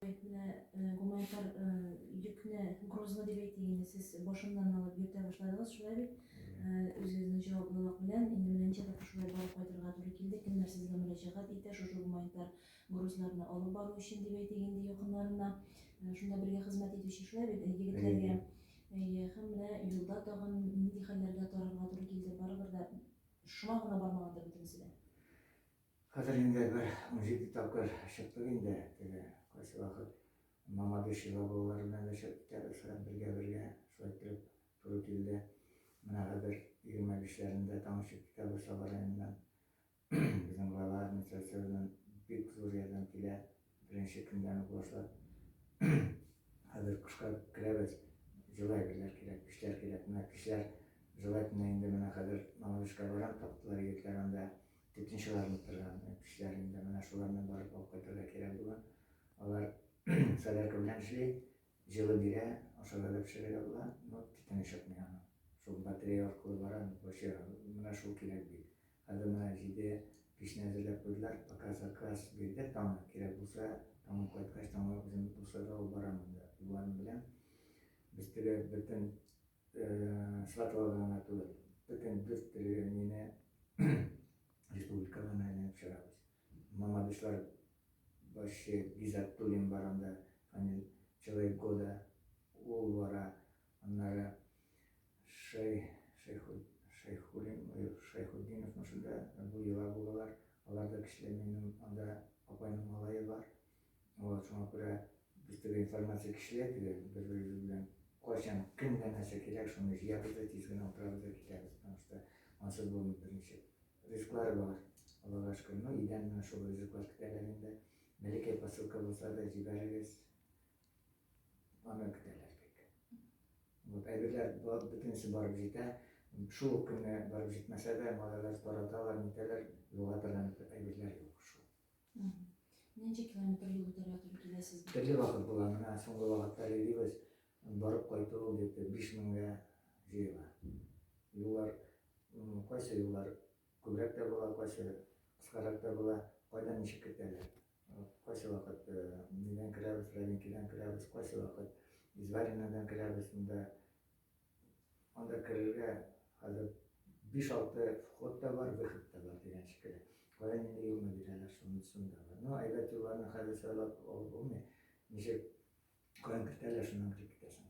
Гуманитар yükünü Grozno debeytini siz başından alıp yürüte başladınız. Şulay bit özünüzün cevablamak bilen indi bilençe de şulay barıp kaytırga turı keldi. Kimler sizge müracaat ite şu gumanitar Grozlarını alıp baru işin debeytini yakınlarına şunda birge hizmet edişi şulay bit yigitlerge hamle yolda tağın nindi hallerge tararga turı keldi. Barıbır da şuna gına barmağıdır bitinisi de. Hazır indi bir 17 tapkır şıktık indi. Qaysı vaqt Mamadu Şivaboğulları bilen de şirketler sıran birge şulay ettirip turu keldi. Mana hazır 25'lerinde tanışıp kitabı savarayından bizim buralar administrasyonunun büyük Suriye'den kile birinci günden başlap hazır kışka kiremiz жылай birler kirek, kişiler kirek. Mana kişiler жылай tüneyinde mana hazır Mamaduşka varan taptılar yetkiler anda tütünşülerini tırgan kişiler indi. Mana şularından barıp alıp kaytırga kirek bulan. Olar sadarka bilen işli жылы bire aşağıda pişirge bulan, no tütünü şıkmıyor. Şu batarya orkulu varan başı mana şu kirek değil. Hazır mana jide pişini hazırlap koydular. Bakas bir tamam kirek bulsa tamam koytkaç tamam bizim bulsa da o baramında. Bulanı bilen biz tire bütün şlatlardan atılır. Bütün düz tire yine Respublikadan aylanıp şarabız. Mamaduşlar başı Gizat Tulim baranda hani Çılay Goda Ul vara onlara Şeyhudinov şunda bu yıla bulalar. Onlarda kişilerinin anda apayının olayı var. O şuna göre biz de informasiya kişiler gibi birbirimiz bilen koşan kimden hasa kirek şunu yapıda tizgine oturabıza kireriz. Sonuçta nasıl bulunur birinci. Rizikler var. Allah'a aşkına iden şu rizikler kitlerinde melike pasılka bulsa da cibeririz. Ana kitler pek. Bu evler bütünsi barıp jite. Şu günü barıp jitmese de malalar toratalar niteler yuvatırlanıp evler yok şu. Nece kilometre yolu tarafı kilesiz? Terli vakit bulanına soңғы vakitler edibіз barıp kaytırу deyip 5000'e жиі var. Yollar, qaysı yollar көбірек те bola, qaysı qısqarak da bola, qaydan nişip ketlerler. Qaysı vakit neden kiremiz, Ravinki'den kiremiz, qaysı vakit İzvarina'dan kiremiz. Onda kirirge hazır 5-6 vhod da var, vıhıt da var diyen şekilde. Qaydan indi yolunu birerler, şunun da var. No, aybat yollarını hazır söylep olup olmuyor. Nişip qaydan kirterler, şundan kirip gidersin.